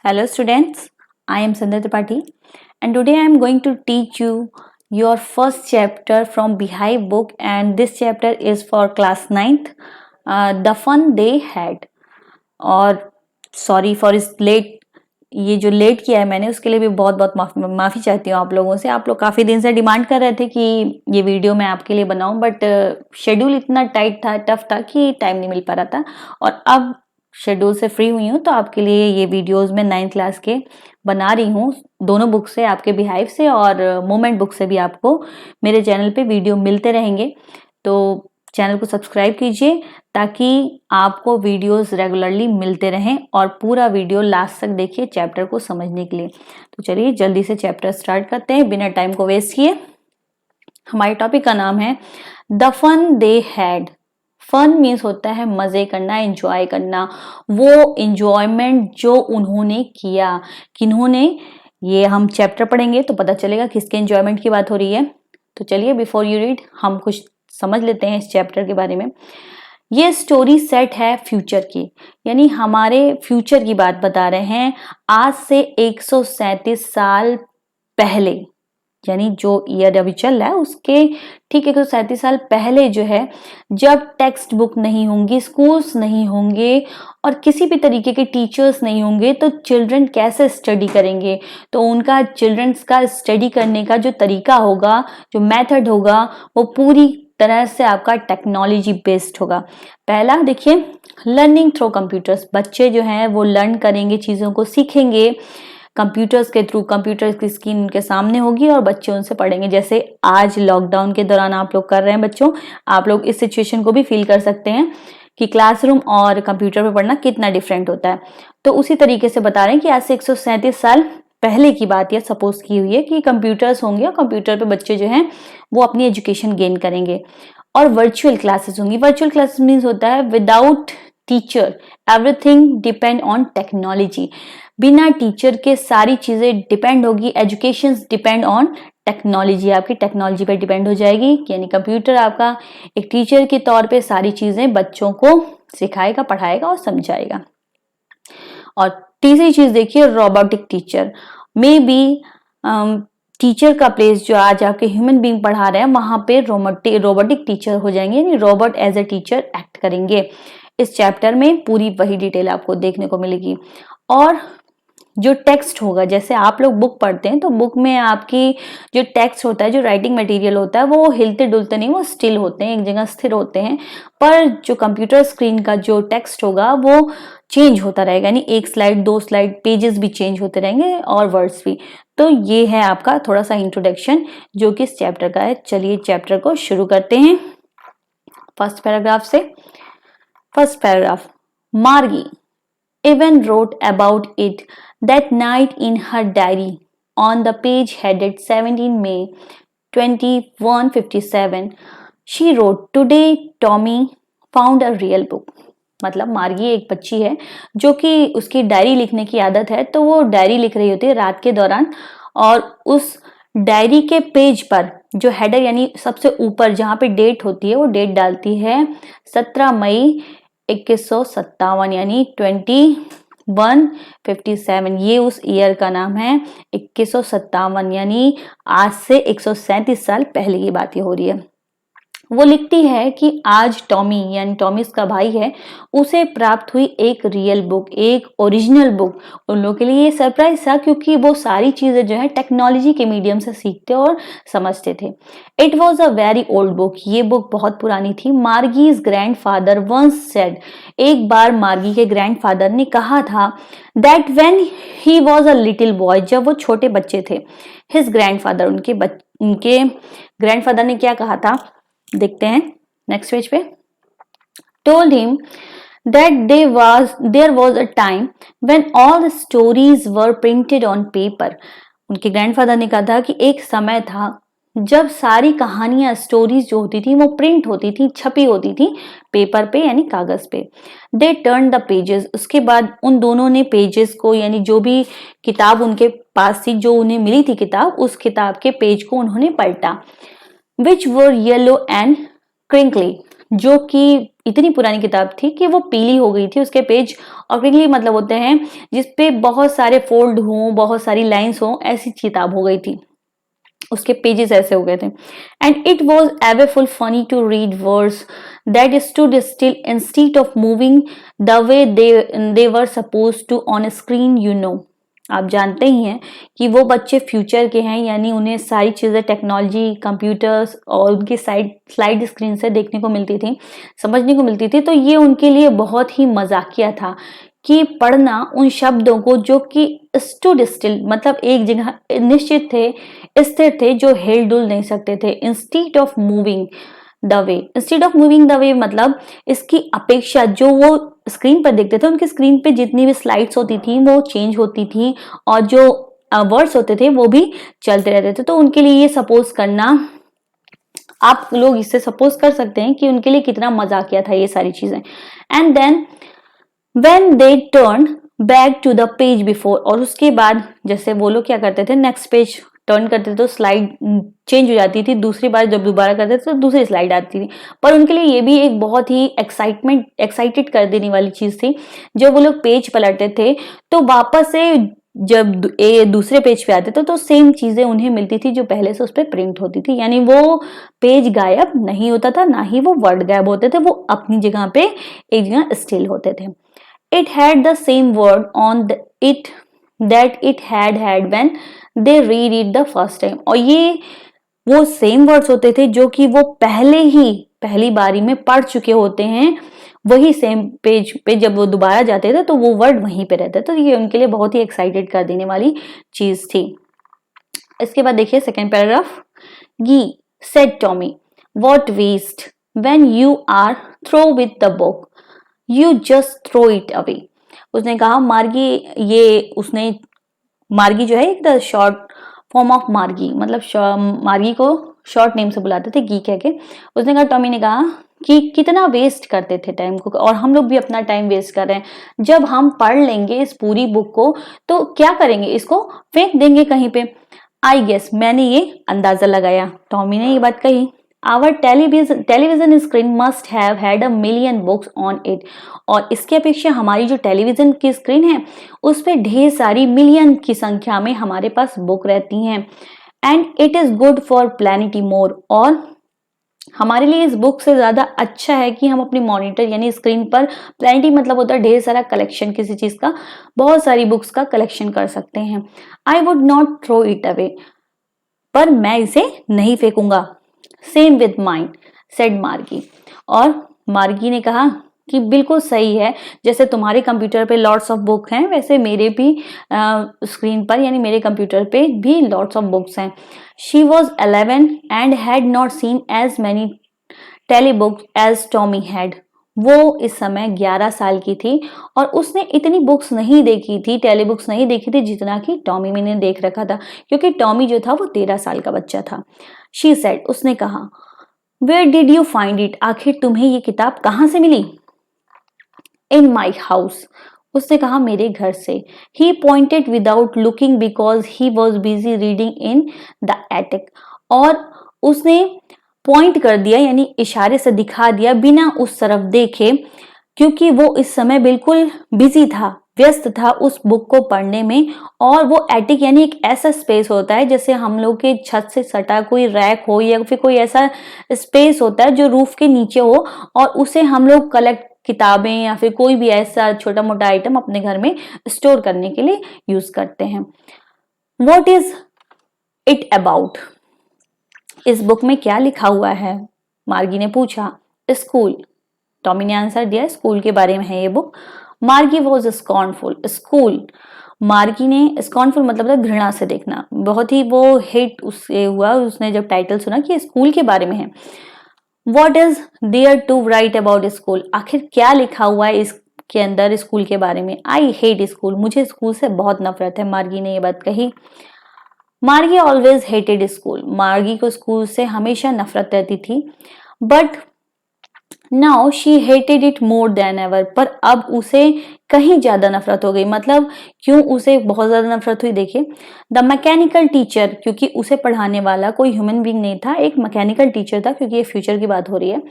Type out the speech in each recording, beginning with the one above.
Hello students, I am Sandhya Tripathi and today I am going to teach you your first chapter from Beehive book and this chapter is for class 9th, The Fun They Had. और sorry for इस late, ये जो late किया है मैंने उसके लिए भी बहुत बहुत माफ़ी चाहती हूँ आप लोगों से। आप लोग काफ़ी दिन से डिमांड कर रहे थे कि ये वीडियो मैं आपके लिए बनाऊं, बट शेड्यूल इतना टाइट था, टफ था कि टाइम नहीं मिल पा रहा था। और अब शेड्यूल से फ्री हुई हूँ तो आपके लिए ये वीडियोस में 9th क्लास के बना रही हूँ। दोनों बुक से, आपके बिहाइव से और मोमेंट बुक से भी आपको मेरे चैनल पे वीडियो मिलते रहेंगे। तो चैनल को सब्सक्राइब कीजिए ताकि आपको वीडियोस रेगुलरली मिलते रहें और पूरा वीडियो लास्ट तक देखिए चैप्टर को समझने के लिए। तो चलिए जल्दी से चैप्टर स्टार्ट करते हैं बिना टाइम को वेस्ट किए। हमारे टॉपिक का नाम है the fun they had. Fun means होता है मजे करना, एंजॉय करना। वो एंजॉयमेंट जो उन्होंने किया, किन्होंने, ये हम चैप्टर पढ़ेंगे तो पता चलेगा किसके एंजॉयमेंट की बात हो रही है। तो चलिए बिफोर यू रीड हम कुछ समझ लेते हैं इस चैप्टर के बारे में। ये स्टोरी सेट है फ्यूचर की, यानी हमारे फ्यूचर की बात बता रहे हैं। आज से 137 साल पहले, यानी जो ईयर अभी चल रहा है उसके ठीक 137 साल पहले जो है, जब टेक्स्ट बुक नहीं होंगी, स्कूल्स नहीं होंगे और किसी भी तरीके के टीचर्स नहीं होंगे तो चिल्ड्रन कैसे स्टडी करेंगे। तो उनका चिल्ड्रंस का स्टडी करने का जो तरीका होगा, जो मेथड होगा, वो पूरी तरह से आपका टेक्नोलॉजी बेस्ड होगा। पहला देखिए, लर्निंग थ्रू कंप्यूटर्स। बच्चे जो हैं वो लर्न करेंगे, चीज़ों को सीखेंगे कंप्यूटर्स के थ्रू। कंप्यूटर्स की स्क्रीन उनके सामने होगी और बच्चे उनसे पढ़ेंगे। जैसे आज लॉकडाउन के दौरान आप लोग कर रहे हैं बच्चों, आप लोग इस सिचुएशन को भी फील कर सकते हैं कि क्लासरूम और कंप्यूटर पे पढ़ना कितना डिफरेंट होता है। तो उसी तरीके से बता रहे हैं कि आज से 137 साल पहले की बात यह सपोज की हुई है कि कंप्यूटर्स होंगे और कंप्यूटर पे बच्चे जो हैं वो अपनी एजुकेशन गेन करेंगे। और वर्चुअल क्लासेस होंगी। वर्चुअल क्लासेस मीन्स होता है without teacher, everything depend on technology. बिना टीचर के सारी चीजें डिपेंड होगी। एजुकेशन डिपेंड ऑन टेक्नोलॉजी, आपकी टेक्नोलॉजी पर डिपेंड हो जाएगी, यानी कंप्यूटर आपका एक टीचर के तौर पे सारी चीजें बच्चों को सिखाएगा, पढ़ाएगा और समझाएगा। और तीसरी चीज देखिए, robotic teacher. May be teacher का प्लेस जो आज आपके ह्यूमन बीइंग पढ़ा रहे हैं वहां पे रोबोटिक टीचर हो जाएंगे, यानी robot as a teacher act करेंगे। इस चैप्टर में पूरी वही डिटेल आपको देखने को मिलेगी। और जो टेक्स्ट होगा, जैसे आप लोग बुक पढ़ते हैं तो बुक में आपकी जो टेक्स्ट होता है, जो राइटिंग मटेरियल होता है, वो हिलते डुलते नहीं, वो स्टिल होते हैं, एक जगह स्थिर होते हैं। पर जो कंप्यूटर स्क्रीन का जो टेक्स्ट होगा वो चेंज होता रहेगा, यानी एक स्लाइड, 2 स्लाइड, पेजेस भी चेंज होते रहेंगे और वर्ड्स भी। तो ये है आपका थोड़ा सा इंट्रोडक्शन जो कि इस चैप्टर का है। चलिए चैप्टर को शुरू करते हैं फर्स्ट पैराग्राफ से। फर्स्ट पैराग्राफ, मार्गी even wrote about it that night in her diary on the page headed 17 May 2157. She wrote, today Tommy found a real book. मतलब मार्गी एक बच्ची है जो कि उसकी डायरी लिखने की आदत है, तो वो डायरी लिख रही होती है रात के दौरान और उस डायरी के पेज पर जो हेडर यानी सबसे ऊपर जहाँ पे डेट होती है वो डेट डालती है 17 मई 2157, यानी 2157। ये उस ईयर का नाम है, 2157, यानी आज से 137 साल पहले की बात हो रही है। वो लिखती है कि आज टॉमी, यानी टॉमी इसका भाई है, उसे प्राप्त हुई एक रियल बुक, एक ओरिजिनल बुक। उन लोगों के लिए ये सरप्राइज था क्योंकि वो सारी चीजें जो है टेक्नोलॉजी के मीडियम से सीखते और समझते थे। It was a very old book. ये बुक बहुत पुरानी थी। मार्गीज ग्रैंडफादर वंस सेड, एक बार मार्गी के ग्रैंडफादर ने कहा था that when he was a little boy, जब वो छोटे बच्चे थे, हिज ग्रैंडफादर, उनके ग्रैंडफादर ने क्या कहा था, देखते हैं नेक्स्ट पेज पे। told him that there was a time when all the stories were printed on paper. उनके ग्रैंडफादर ने कहा था कि एक समय था जब सारी कहानियां, स्टोरीज जो होती थी वो प्रिंट होती थी, छपी होती थी पेपर पे यानी कागज पे। दे टर्न द पेजेस, उसके बाद उन दोनों ने पेजेस को, यानी जो भी किताब उनके पास थी, जो उन्हें मिली थी किताब, उस किताब के पेज को उन्होंने पलटा। Which were yellow and crinkly, जो कि इतनी पुरानी किताब थी कि वो पीली हो गई थी। उसके पेज और क्रिंकली मतलब होते हैं जिसपे बहुत सारे फोल्ड हों, बहुत सारी लाइंस हों, ऐसी किताब हो गई थी। उसके पेजेस ऐसे हो गए थे। And it was awfully funny to read words that stood still instead of moving the way they were supposed to on screen, you know. आप जानते ही हैं कि वो बच्चे फ्यूचर के हैं, यानी उन्हें सारी चीजें टेक्नोलॉजी, कंप्यूटर्स और उनकी स्लाइड स्क्रीन से देखने को मिलती थी, समझने को मिलती थी। तो ये उनके लिए बहुत ही मजाकिया था कि पढ़ना उन शब्दों को जो कि स्टूड स्टिल मतलब एक जगह निश्चित थे, स्थिर थे, जो हिल डुल नहीं सकते थे। Instead of moving the way, instead of moving the वे मतलब इसकी अपेक्षा जो वो स्क्रीन पर देखते थे, उनकी स्क्रीन पे जितनी भी स्लाइड्स होती थी वो चेंज होती थी और जो वर्ड्स होते थे वो भी चलते रहते थे। तो उनके लिए ये सपोज करना, आप लोग इससे सपोज कर सकते हैं कि उनके लिए कितना मजाकिया था ये सारी चीजें। And then when they turn back to the page before, और उसके बाद जैसे वो लोग क्या करते थे, नेक्स्ट पेज टर्न करते थे तो स्लाइड चेंज हो जाती थी, दूसरी बार जब दोबारा करते थे तो दूसरी स्लाइड आती थी। पर उनके लिए ये भी एक बहुत ही एक्साइटेड कर देने वाली चीज थी। जब वो लोग पेज पलटते थे तो वापस से जब ये दूसरे पेज पे आते थे तो सेम चीजें उन्हें मिलती थी जो पहले से उस पर प्रिंट होती थी, यानी वो पेज गायब नहीं होता था, ना ही वो वर्ड गायब होते थे, वो अपनी जगह पे एक जगह स्टिल होते थे। It had the same word on it that it had when they read it the first time, और ये वो सेम वर्ड्स होते थे जो कि वो पहले ही पहली बारी में पढ़ चुके होते हैं। वही सेम पेज पे जब वो दोबारा जाते थे तो वो वर्ड वहीं पे रहते थे। तो ये उनके लिए बहुत ही एक्साइटेड कर देने वाली चीज थी। इसके बाद देखिए second paragraph. Gee said Tommy, what waste when you are through with the book, you just throw it away. उसने कहा मार्गी, ये उसने मार्गी जो है एक द शॉर्ट फॉर्म ऑफ मार्गी, मतलब मार्गी को शॉर्ट नेम से बुलाते थे गी कह के। उसने कहा, टॉमी ने कहा कि कितना वेस्ट करते थे टाइम को, और हम लोग भी अपना टाइम वेस्ट कर रहे हैं। जब हम पढ़ लेंगे इस पूरी बुक को तो क्या करेंगे, इसको फेंक देंगे कहीं पे। आई गेस, मैंने ये अंदाजा लगाया, टॉमी ने ये बात कही। Our television screen must have had a million books on it, और इसके अपेक्षा हमारी जो टेलीविजन की स्क्रीन है उस पर ढेर सारी मिलियन की संख्या में हमारे पास बुक रहती हैं। And it is good for plenty more, और हमारे लिए इस बुक से ज्यादा अच्छा है कि हम अपनी मॉनिटर यानी स्क्रीन पर, प्लैनेटी मतलब होता है ढेर सारा कलेक्शन किसी चीज का, बहुत सारी बुक्स का कलेक्शन कर सकते हैं। I would not throw it away, पर मैं इसे नहीं फेंकूंगा। Same with mine said Margie, और मार्गी ने कहा कि बिल्कुल सही है, जैसे तुम्हारे कंप्यूटर पे लॉट्स ऑफ बुक हैं वैसे मेरे भी स्क्रीन पर यानी मेरे कंप्यूटर पे भी लॉट्स ऑफ बुक्स हैं। She was 11 and had not seen as many telebooks as Tommy had. वो इस समय 11 साल की थी और उसने इतनी बुक्स नहीं देखी थी, टेली बुक्स नहीं देखी थी जितना कि टॉमी ने देख रखा था, क्योंकि टॉमी जो था वो 13 साल का बच्चा था। शी सेड, उसने कहा, where did you find it, आखिर तुम्हें ये किताब कहाँ से मिली। इन माई हाउस, उसने कहा मेरे घर से। He pointed without looking because he was busy reading in the attic, और उसने पॉइंट कर दिया यानी इशारे से दिखा दिया बिना उस तरफ देखे, क्योंकि वो इस समय बिल्कुल बिजी था, व्यस्त था उस बुक को पढ़ने में। और वो एटिक यानी एक ऐसा स्पेस होता है जैसे हम लोग के छत से सटा कोई रैक हो या फिर कोई ऐसा स्पेस होता है जो रूफ के नीचे हो, और उसे हम लोग कलेक्ट किताबें या फिर कोई भी ऐसा छोटा मोटा आइटम अपने घर में स्टोर करने के लिए यूज करते हैं। व्हाट इज इट अबाउट, इस बुक में क्या लिखा हुआ है, मार्गी ने पूछा। स्कूल, टॉमी ने आंसर दिया, स्कूल के बारे में है ये बुक। मार्गी वॉज स्कॉर्नफुल, स्कूल, मार्गी ने स्कॉर्नफुल मतलब था घृणा से देखना, बहुत ही वो हिट उससे हुआ उसने जब टाइटल सुना कि स्कूल के बारे में है। What is there to write about school, आखिर क्या लिखा हुआ है इसके अंदर स्कूल के बारे में। आई हेट स्कूल, मुझे स्कूल से बहुत नफरत है, मार्गी ने ये बात कही। मार्गी ऑलवेज हेटेड स्कूल, मार्गी को स्कूल से हमेशा नफरत रहती थी। But now she hated it more than ever, पर अब उसे कहीं ज्यादा नफरत हो गई। मतलब क्यों उसे बहुत ज्यादा नफरत हुई, देखिए। द मैकेनिकल टीचर, क्योंकि उसे पढ़ाने वाला कोई ह्यूमन बीइंग नहीं था, एक मैकेनिकल टीचर था, क्योंकि ये फ्यूचर की बात हो रही है।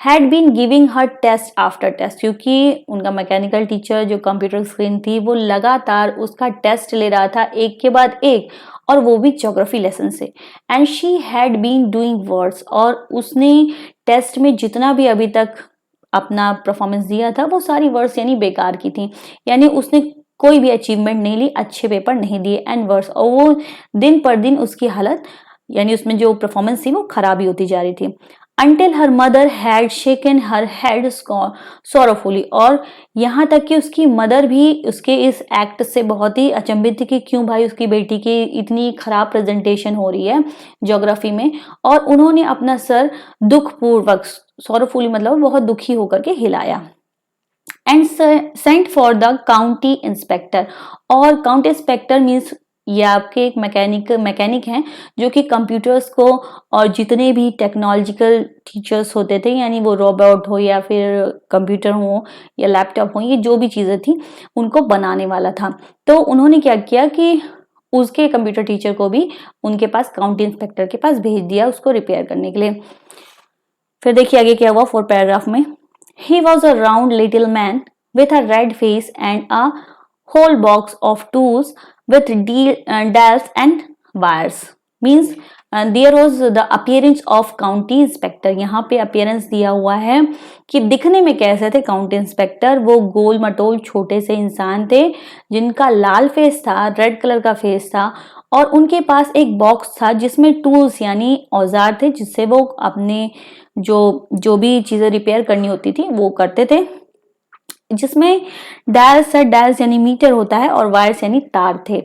Had been giving her test after test, क्योंकि उनका मैकेनिकल टीचर जो कंप्यूटर स्क्रीन थी वो लगातार उसका टेस्ट ले रहा था एक के बाद एक, और वो भी ज्योग्राफी लेसन से। And she had been doing words, और उसने टेस्ट में जितना भी अभी तक अपना परफॉर्मेंस दिया था वो सारी वर्ड्स यानी बेकार की थी, यानी उसने कोई भी अचीवमेंट नहीं ली, अच्छे पेपर नहीं दिए एंड वर्ड्स, और वो दिन पर दिन उसकी हालत यानी उसमें जो परफॉर्मेंस थी वो खराब ही होती जा रही थी। Until her mother had shaken her head sorrowfully, और यहाँ तक कि उसकी मदर भी उसके इस एक्ट से बहुत ही अचंभित थी कि क्यों भाई उसकी बेटी की इतनी खराब प्रेजेंटेशन हो रही है ज्योग्राफी में, और उन्होंने अपना सर दुखपूर्वक, सॉरोफुली मतलब बहुत दुखी होकर के हिलाया। And sent for the county inspector, और काउंटी इंस्पेक्टर मीन्स ये आपके एक मैकेनिक हैं जो कि कंप्यूटर्स को और जितने भी टेक्नोलॉजिकल फीचर्स होते थे, यानी वो रोबोट हो या फिर कंप्यूटर हो या लैपटॉप हो, ये जो भी चीजें थी उनको बनाने वाला था। तो उन्होंने क्या किया कि उसके कंप्यूटर टीचर को भी उनके पास काउंटी इंस्पेक्टर के पास भेज दिया उसको रिपेयर करने के लिए। फिर देखिए आगे क्या हुआ 4 पैराग्राफ में। He was a round little man with a red face and a whole box of tools with dials and wires. Means there was the appearance of county inspector. यहाँ पे appearance दिया हुआ है कि दिखने में कैसे थे काउंटी इंस्पेक्टर। वो गोल मटोल छोटे से इंसान थे जिनका लाल फेस था, रेड कलर का फेस था, और उनके पास एक बॉक्स था जिसमें टूल्स यानी औजार थे जिससे वो अपने जो भी चीजें रिपेयर करनी होती थी वो करते थे, जिसमें डायल्स यानी मीटर होता है और वायर्स यानी तार थे।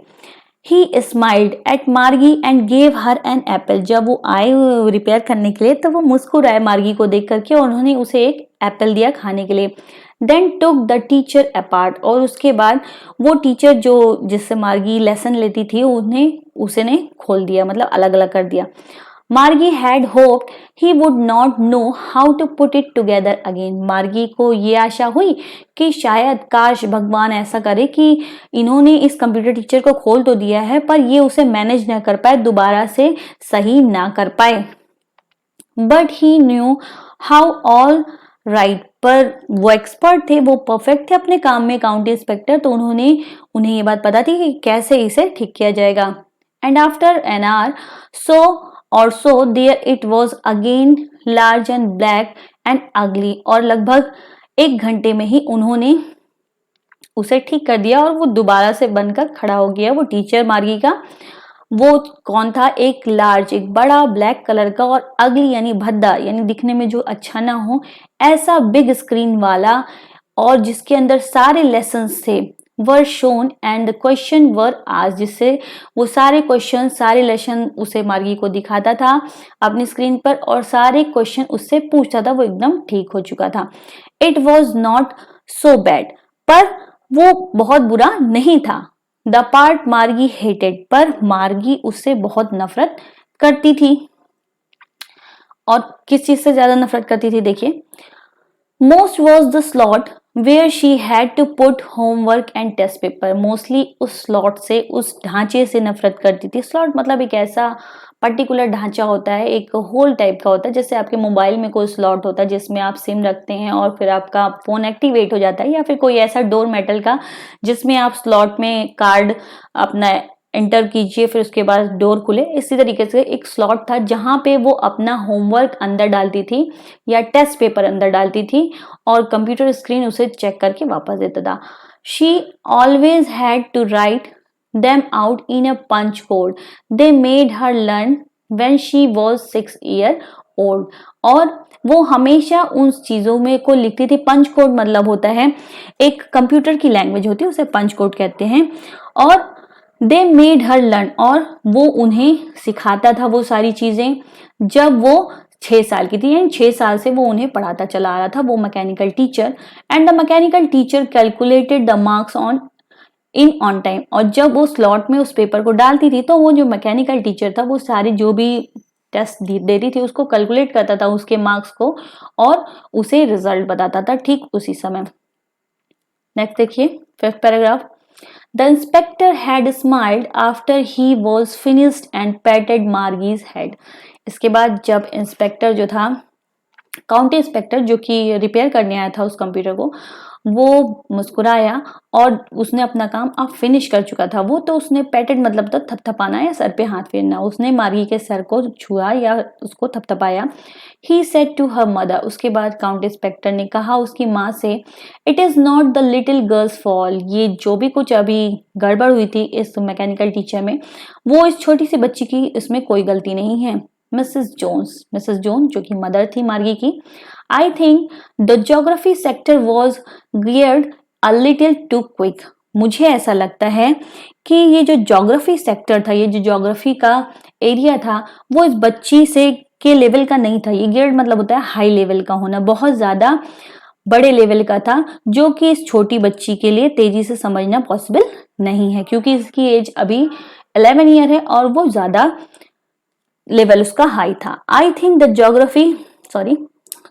He smiled at Margie and gave her an apple, जब वो आए रिपेयर करने के लिए तो वो मुस्कुराए मार्गी को देख करके और उन्होंने उसे एक एप्पल दिया खाने के लिए। Then took the teacher apart, और उसके बाद वो टीचर जो जिससे मार्गी लेसन लेती थी उसने खोल दिया, मतलब अलग अलग कर दिया। Margie had hoped he would not know how to put it together again, Margie को ये आशा हुई कि शायद काश भगवान ऐसा करे कि इन्होंने इस कंप्यूटर टीचर को खोल तो दिया है पर ये उसे मैनेज ना कर पाए, दोबारा से सही ना कर पाए। But he knew how all right, पर वो एक्सपर्ट थे, वो परफेक्ट थे अपने काम में काउंटी इंस्पेक्टर, तो उन्हें ये बात पता थी कि कैसे इसे ठीक किया जाएगा। And after an hour so there it was again large and black and ugly, और लगभग 1 घंटे में ही उन्होंने उसे ठीक कर दिया और वो दोबारा से बनकर खड़ा हो गया। वो टीचर मार्गी का वो कौन था, एक लार्ज, एक बड़ा ब्लैक कलर का और अगली यानी भद्दा यानी दिखने में जो अच्छा ना हो ऐसा बिग स्क्रीन वाला, और जिसके अंदर सारे लेसन्स थे वर शोन एंड क्वेश्चन वर आज, जिससे वो सारे क्वेश्चन सारे लेसन उसे मार्गी को दिखाता था अपनी स्क्रीन पर और सारे क्वेश्चन उससे पूछता था, वो एकदम ठीक हो चुका था। It was not so bad, पर वो बहुत बुरा नहीं था। द पार्ट मार्गी हेटेड, पर मार्गी उससे बहुत नफरत करती थी। और किस चीज से ज्यादा नफरत करती थी, देखिए। Most was the slot where she had to put homework and test paper, mostly उस स्लॉट से, उस ढांचे से नफरत करती थी। स्लॉट मतलब एक ऐसा पर्टिकुलर ढांचा होता है, एक होल टाइप का होता है, जैसे आपके मोबाइल में कोई स्लॉट होता है जिसमें आप सिम रखते हैं और फिर आपका फोन एक्टिवेट हो जाता है, या फिर कोई ऐसा डोर मेटल का जिसमें आप स्लॉट में कार्ड अपना एंटर कीजिए फिर उसके बाद डोर खुले। इसी तरीके से एक स्लॉट था जहां पे वो अपना होमवर्क अंदर डालती थी या टेस्ट पेपर अंदर डालती थी और कंप्यूटर स्क्रीन उसे चेक करके वापस देता था। She always had to write them out in a punch code they made her learn when she was 6 year old, और वो हमेशा उन चीजों में को लिखती थी। पंच कोड मतलब होता है एक कंप्यूटर की लैंग्वेज होती है, उसे पंच कोड कहते हैं। और दे मेड हर लर्न, और वो उन्हें सिखाता था वो सारी चीजें जब वो 6 साल की थी, यानी 6 साल से वो उन्हें पढ़ाता चला आ रहा था, वो mechanical teacher. And the mechanical teacher calculated the marks on time, और जब वो स्लॉट में उस पेपर को डालती थी तो वो जो मैकेनिकल टीचर था वो सारे जो भी टेस्ट देती थी उसको कैलकुलेट करता था उसके मार्क्स को और उसे रिजल्ट बताता था ठीक उसी समय। नेक्स्ट देखिए 5th paragraph. The inspector had smiled after he was finished and patted Margie's head. इसके बाद जब इंस्पेक्टर जो था, काउंटी इंस्पेक्टर जो कि रिपेयर करने आया था उस कंप्यूटर को, वो मुस्कुराया और उसने अपना काम अब फिनिश कर चुका था। वो तो उसने पैटेड मतलब तो थपथपाना या सर पे हाथ फेरना, उसने मार्गी के सर को छुआ या उसको थपथपाया। He said to her mother, उसके बाद काउंटी इंस्पेक्टर ने कहा उसकी माँ से, it is not the little girl's fault, ये जो भी कुछ अभी गड़बड़ हुई थी इस मैकेनिकल टीचर में, वो इस छोटी सी बच्ची की इसमें कोई गलती नहीं है। मिसेस जोन्स जो कि मदर थी मार्गी की, I think the geography sector was geared a little too quick, मुझे ऐसा लगता है कि ये जो ज्योग्राफी सेक्टर था, ये जो ज्योग्राफी का एरिया था, वो इस बच्ची से के लेवल का नहीं था। ये गियर्ड मतलब होता है हाई लेवल का होना, बहुत ज्यादा बड़े लेवल का था, जो कि इस छोटी बच्ची के लिए तेजी से समझना पॉसिबल नहीं है, क्योंकि इसकी एज अभी 11 ईयर है और वो ज्यादा लेवल उसका हाई था। आई think the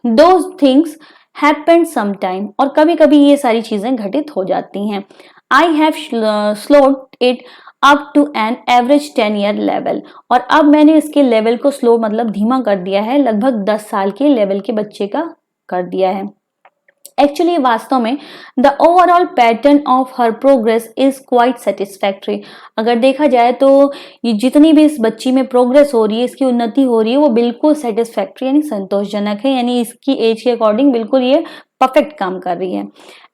those things happened sometime, और कभी कभी ये सारी चीजें घटित हो जाती हैं। I have slowed it up to an average 10 year level, और अब मैंने इसके लेवल को स्लो मतलब धीमा कर दिया है, लगभग 10 साल के लेवल के बच्चे का कर दिया है। एक्चुअली वास्तव में the overall pattern of her progress is quite satisfactory, अगर देखा जाए तो ये जितनी भी इस बच्ची में प्रोग्रेस हो रही है, इसकी उन्नति हो रही है, वो बिल्कुल सेटिस्फैक्ट्री यानी संतोषजनक है, यानी इसकी एज के अकॉर्डिंग बिल्कुल ये परफेक्ट काम कर रही है।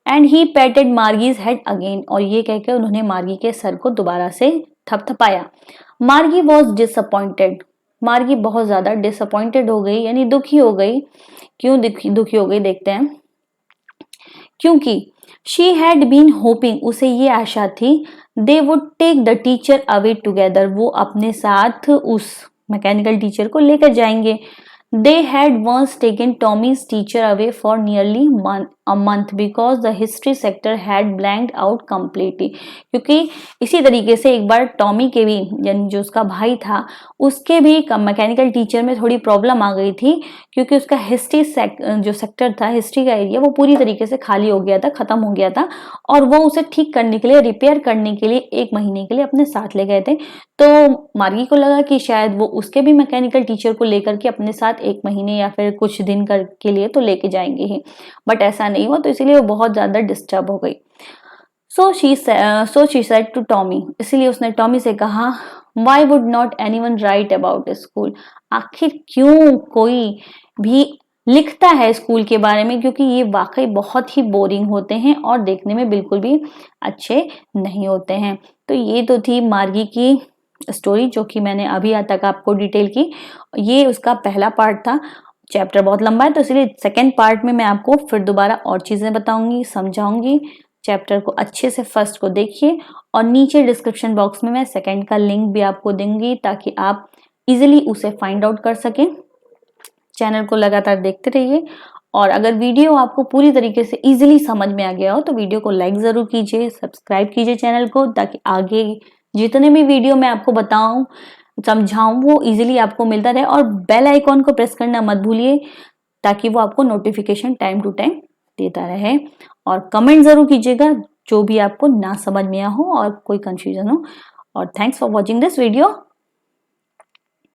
And he patted Margie's head again, और ये कहकर उन्होंने मार्गी के सर को दोबारा से थपथपाया। मार्गी वॉज डिसअपॉइंटेड, मार्गी बहुत ज्यादा डिसअपॉइंटेड हो गई यानी दुखी हो गई। क्यों दुखी हो गई देखते हैं। क्योंकि शी हैड बीन होपिंग, उसे ये आशा थी, they would take the teacher away together, वो अपने साथ उस मैकेनिकल टीचर को लेकर जाएंगे। They had once taken Tommy's teacher away for nearly a month because the history sector had blanked out completely, क्योंकि इसी तरीके से एक बार टॉमी के भी यानी जो उसका भाई था उसके भी मैकेनिकल टीचर में थोड़ी प्रॉब्लम आ गई थी, क्योंकि उसका हिस्ट्री जो सेक्टर था, हिस्ट्री का एरिया, वो पूरी तरीके से खाली हो गया था, खत्म हो गया था, और वो उसे ठीक करने के लिए, रिपेयर करने के लिए 1 महीने के लिए अपने साथ ले गए थे। तो मार्गी को लगा कि शायद वो उसके भी मैकेनिकल टीचर को लेकर के अपने साथ 1 महीने या फिर कुछ दिन के लिए तो लेके जाएंगे ही, बट ऐसा नहीं हुआ, तो इसीलिए वो बहुत ज्यादा डिस्टर्ब हो गई। So she said to Tommy, इसलिए उसने टॉमी से कहा, why would not anyone write about school, आखिर क्यों कोई भी लिखता है स्कूल के बारे में, क्योंकि ये वाकई बहुत ही बोरिंग होते हैं और देखने में बिल्कुल भी अच्छे नहीं होते हैं। तो ये तो थी मार्गी की स्टोरी, जो कि मैंने अभी तक आपको डिटेल की, ये उसका पहला पार्ट था। चैप्टर बहुत लंबा है, तो इसलिए सेकेंड पार्ट में मैं आपको फिर दोबारा और चीजें बताऊंगी, समझाऊंगी। चैप्टर को अच्छे से फर्स्ट को देखिए, और नीचे डिस्क्रिप्शन बॉक्स में मैं सेकेंड का लिंक भी आपको दूंगी, ताकि आप इजिली उसे फाइंड आउट कर सकें। चैनल को लगातार देखते रहिए, और अगर वीडियो आपको पूरी तरीके से इजीली समझ में आ गया हो तो वीडियो को लाइक जरूर कीजिए, सब्सक्राइब कीजिए चैनल को, ताकि आगे जितने भी वीडियो मैं आपको बताऊं, समझाऊं, वो इजीली आपको मिलता रहे। और बेल आइकॉन को प्रेस करना मत भूलिए, ताकि वो आपको नोटिफिकेशन टाइम टू टाइम देता रहे। और कमेंट जरूर कीजिएगा जो भी आपको ना समझ में आया हो और कोई कंफ्यूजन हो। और thanks for watching this video.